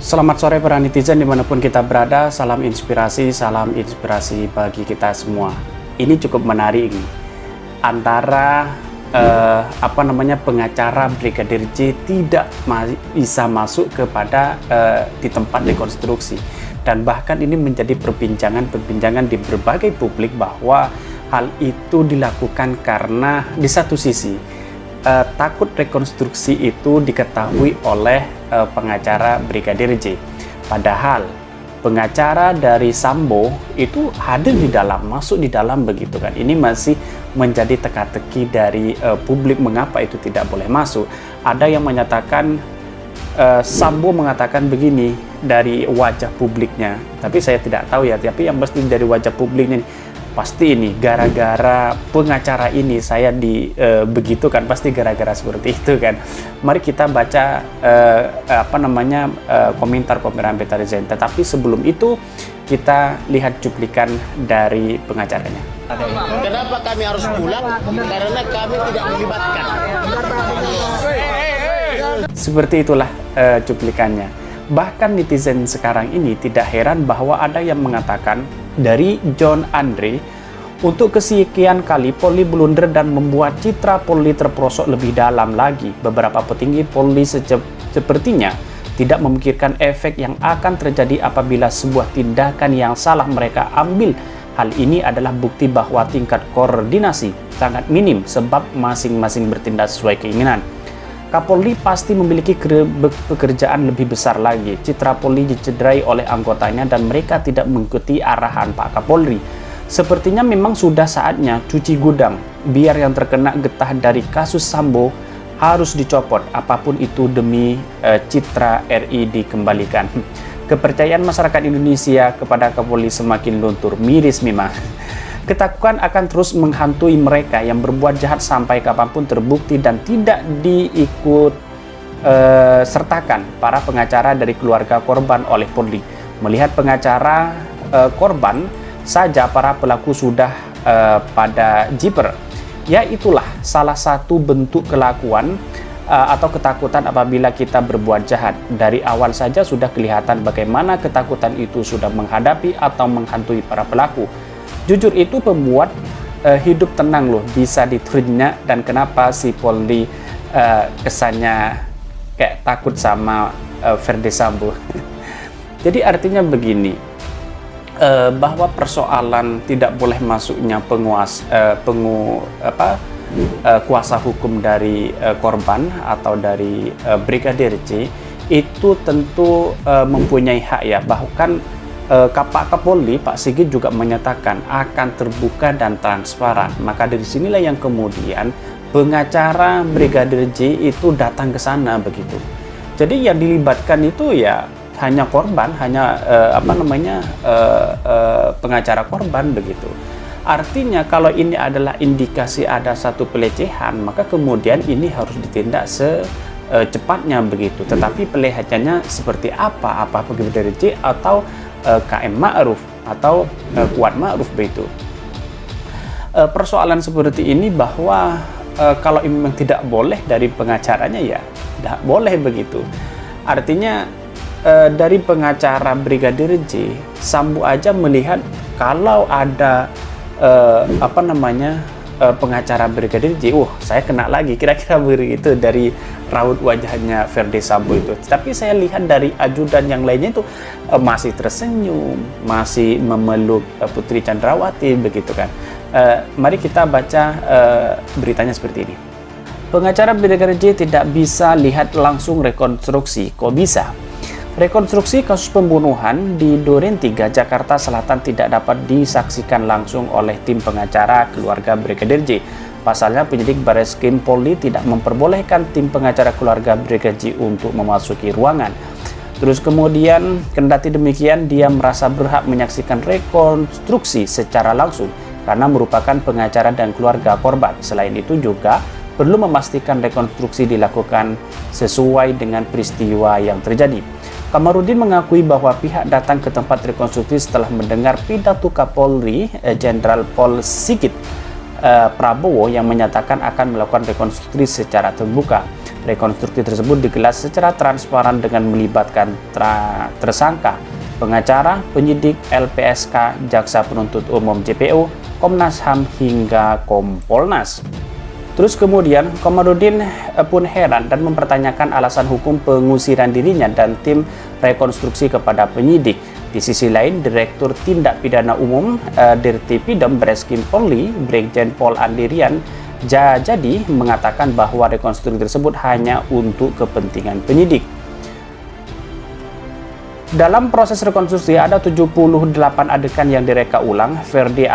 Selamat sore para netizen dimanapun kita berada, salam inspirasi bagi kita semua. Ini cukup menarik nih, antara pengacara Brigadir J tidak bisa masuk kepada di tempat rekonstruksi, dan bahkan ini menjadi perbincangan di berbagai publik bahwa hal itu dilakukan karena di satu sisi takut rekonstruksi itu diketahui oleh pengacara Brigadir J. Padahal pengacara dari Sambo itu hadir di dalam, masuk di dalam begitu kan. Ini masih menjadi teka-teki dari publik mengapa itu tidak boleh masuk. Ada yang menyatakan Sambo mengatakan begini dari wajah publiknya, tapi saya tidak tahu ya, tapi yang pasti dari wajah publiknya pasti ini gara-gara pengacara ini saya begitu kan, pasti gara-gara seperti itu kan. Mari kita baca komentar netizen. Tetapi sebelum itu kita lihat cuplikan dari pengacaranya. Kenapa kami harus pulang? Karena kami tidak melibatkan. Seperti itulah cuplikannya. Bahkan netizen sekarang ini tidak heran bahwa ada yang mengatakan dari John Andre, untuk kesekian kali Polri blunder dan membuat citra Polri terperosok lebih dalam lagi. Beberapa petinggi Polri sepertinya tidak memikirkan efek yang akan terjadi apabila sebuah tindakan yang salah mereka ambil. Hal ini adalah bukti bahwa tingkat koordinasi sangat minim sebab masing-masing bertindak sesuai keinginan. Kapolri pasti memiliki pekerjaan lebih besar lagi. Citra Polri dicederai oleh anggotanya dan mereka tidak mengikuti arahan Pak Kapolri. Sepertinya memang sudah saatnya cuci gudang, biar yang terkena getah dari kasus Sambo harus dicopot, apapun itu demi citra RI dikembalikan. Kepercayaan masyarakat Indonesia kepada Kapolri semakin luntur, miris memang. Ketakutan akan terus menghantui mereka yang berbuat jahat sampai kapanpun terbukti dan tidak diikut sertakan para pengacara dari keluarga korban oleh Polri. Melihat pengacara korban saja para pelaku sudah pada jiper. Ya, itulah salah satu bentuk kelakuan atau ketakutan apabila kita berbuat jahat. Dari awal saja sudah kelihatan bagaimana ketakutan itu sudah menghadapi atau menghantui para pelaku. Jujur itu pembuat hidup tenang loh, bisa diterima. Dan kenapa si Polri kesannya kayak takut sama Verdi Sambo. Jadi artinya begini, bahwa persoalan tidak boleh masuknya kuasa hukum dari korban atau dari Brigadir J itu tentu mempunyai hak ya. Bahkan Pak Kapolri, Pak Sigit juga menyatakan akan terbuka dan transparan. Maka dari sinilah yang kemudian pengacara Brigadir J itu datang ke sana begitu. Jadi yang dilibatkan itu ya hanya korban, hanya pengacara korban begitu. Artinya kalau ini adalah indikasi ada satu pelecehan, maka kemudian ini harus ditindak secepatnya begitu. Tetapi pelecehannya seperti apa? Apa Brigadir J atau KM Ma'ruf atau Kuat Ma'ruf begitu. Persoalan seperti ini bahwa kalau memang tidak boleh dari pengacaranya ya tidak boleh begitu. Artinya dari pengacara Brigadir J, Sambo aja melihat kalau ada pengacara Brigadir J, saya kena lagi, kira-kira begitu dari raut wajahnya Verdi Sambo itu. Tapi saya lihat dari ajudan yang lainnya itu masih tersenyum, masih memeluk Putri Chandrawati begitu kan. Mari kita baca beritanya seperti ini. Pengacara Brigadir J tidak bisa lihat langsung rekonstruksi. Kok bisa? Rekonstruksi kasus pembunuhan di Duren 3, Jakarta Selatan tidak dapat disaksikan langsung oleh tim pengacara keluarga Brigadir J. Pasalnya penyidik Barreskrim Polri tidak memperbolehkan tim pengacara keluarga Brigadir J untuk memasuki ruangan. Terus kemudian, kendati demikian, dia merasa berhak menyaksikan rekonstruksi secara langsung karena merupakan pengacara dan keluarga korban. Selain itu juga perlu memastikan rekonstruksi dilakukan sesuai dengan peristiwa yang terjadi. Kamarudin mengakui bahwa pihak datang ke tempat rekonstruksi setelah mendengar pidato Kapolri Jenderal Pol Sigit Prabowo yang menyatakan akan melakukan rekonstruksi secara terbuka. Rekonstruksi tersebut digelar secara transparan dengan melibatkan tersangka, pengacara, penyidik, LPSK, Jaksa Penuntut Umum JPO, Komnas HAM hingga Kompolnas. Terus kemudian Komarudin pun heran dan mempertanyakan alasan hukum pengusiran dirinya dan tim rekonstruksi kepada penyidik. Di sisi lain, Direktur Tindak Pidana Umum Dirtipidum Bareskrim Polri, Brigjen Pol Andirian Jadi mengatakan bahwa rekonstruksi tersebut hanya untuk kepentingan penyidik. Dalam proses rekonstruksi ada 78 adegan yang direka ulang. Verdi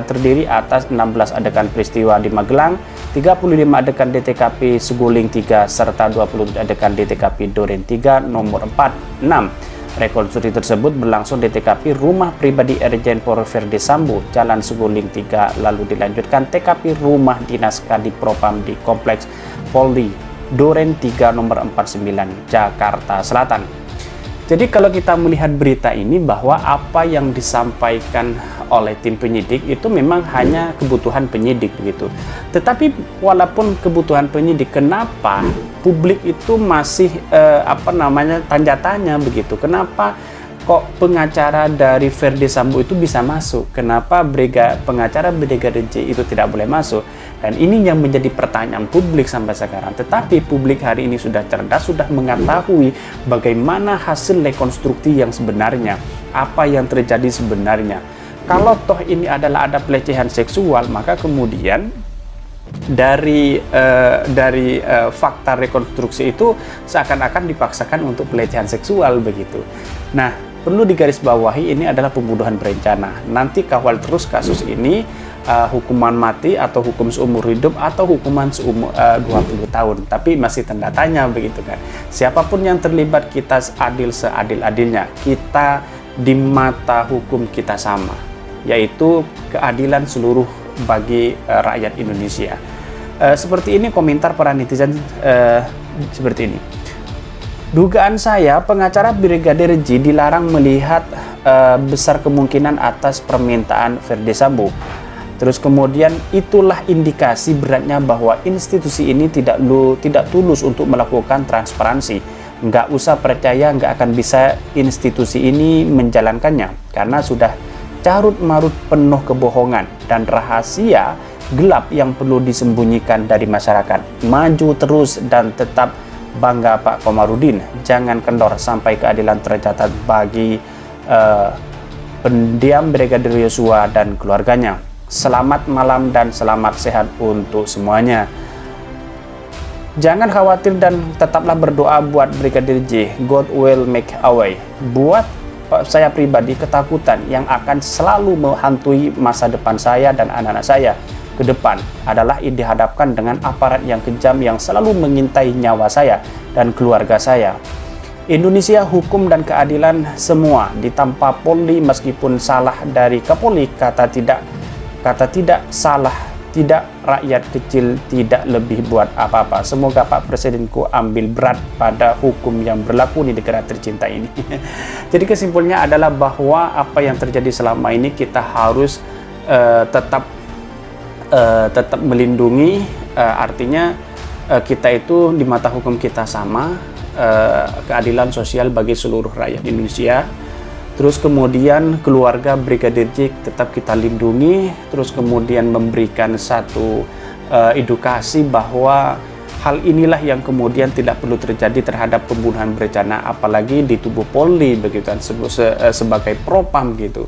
terdiri atas 16 adegan peristiwa di Magelang, 35 adegan di TKP Seguling 3 serta 20 adegan di TKP Duren 3 nomor 46. Rekonstruksi tersebut berlangsung di TKP rumah pribadi Irjen Pol Verdi Sambo, Jalan Seguling 3, lalu dilanjutkan TKP rumah dinas Kadipropam di Kompleks Polri Duren 3 nomor 49, Jakarta Selatan. Jadi kalau kita melihat berita ini bahwa apa yang disampaikan oleh tim penyidik itu memang hanya kebutuhan penyidik begitu. Tetapi walaupun kebutuhan penyidik, kenapa publik itu masih tanda tanya begitu? Kenapa kok pengacara dari Verdi Sambo itu bisa masuk? Kenapa pengacara Brigadir J itu tidak boleh masuk? Dan ini yang menjadi pertanyaan publik sampai sekarang. Tetapi publik hari ini sudah cerdas, sudah mengetahui bagaimana hasil rekonstruksi yang sebenarnya, apa yang terjadi sebenarnya. Kalau toh ini adalah ada pelecehan seksual, maka kemudian dari fakta rekonstruksi itu seakan-akan dipaksakan untuk pelecehan seksual begitu. Nah, perlu digarisbawahi ini adalah pembunuhan berencana. Nanti kawal terus kasus ini, hukuman mati atau hukum seumur hidup atau hukuman seumur 20 tahun. Tapi masih tanda tanya begitu kan. Siapapun yang terlibat, kita adil seadil-adilnya. Kita di mata hukum kita sama, yaitu keadilan seluruh bagi rakyat Indonesia. Seperti ini komentar para netizen seperti ini. Dugaan saya, pengacara Brigadir J dilarang melihat besar kemungkinan atas permintaan Verdi Sambo. Terus kemudian itulah indikasi beratnya bahwa institusi ini tidak tulus untuk melakukan transparansi. Nggak usah percaya, nggak akan bisa institusi ini menjalankannya karena sudah carut-marut penuh kebohongan dan rahasia gelap yang perlu disembunyikan dari masyarakat. Maju terus dan tetap bangga Pak Komarudin, jangan kendor sampai keadilan tercatat bagi pendiam Brigadir Yosua dan keluarganya. Selamat malam dan selamat sehat untuk semuanya. Jangan khawatir dan tetaplah berdoa buat Brigadir J. God will make a way. Buat saya pribadi, ketakutan yang akan selalu menghantui masa depan saya dan anak-anak saya ke depan adalah dihadapkan dengan aparat yang kejam yang selalu mengintai nyawa saya dan keluarga saya. Indonesia hukum dan keadilan semua ditampa Polri, meskipun salah dari Kapolri, kata tidak salah, tidak rakyat kecil tidak lebih buat apa-apa. Semoga Pak Presidenku ambil berat pada hukum yang berlaku di negara tercinta ini. Jadi kesimpulannya adalah bahwa apa yang terjadi selama ini kita harus tetap melindungi, artinya kita itu di mata hukum kita sama, keadilan sosial bagi seluruh rakyat Indonesia. Terus kemudian keluarga Brigadir J tetap kita lindungi, terus kemudian memberikan satu edukasi bahwa hal inilah yang kemudian tidak perlu terjadi terhadap pembunuhan berencana, apalagi di tubuh Polri begitu kan, sebagai propam gitu.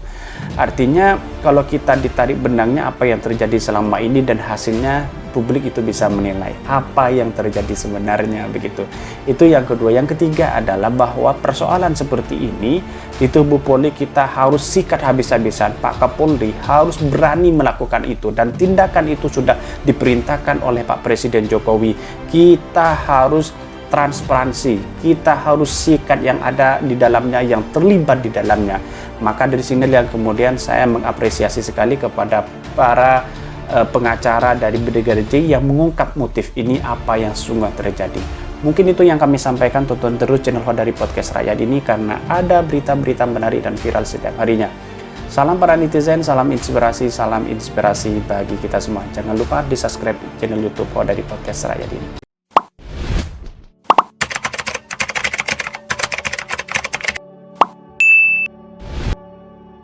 Artinya kalau kita ditarik benangnya apa yang terjadi selama ini dan hasilnya, publik itu bisa menilai apa yang terjadi sebenarnya begitu. Itu yang kedua. Yang ketiga adalah bahwa persoalan seperti ini di tubuh Polri kita harus sikat habis-habisan. Pak Kapolri harus berani melakukan itu dan tindakan itu sudah diperintahkan oleh Pak Presiden Jokowi. Kita harus transparansi, kita harus sikat yang ada di dalamnya, yang terlibat di dalamnya. Maka dari sini yang kemudian saya mengapresiasi sekali kepada para pengacara dari Brigadir J yang mengungkap motif ini, apa yang sesungguhnya terjadi. Mungkin itu yang kami sampaikan. Tonton terus channel Hodari Podcast Rakyat ini karena ada berita-berita menarik dan viral setiap harinya. Salam para netizen, salam inspirasi bagi kita semua. Jangan lupa di subscribe channel YouTube Hodari Podcast Rakyat ini.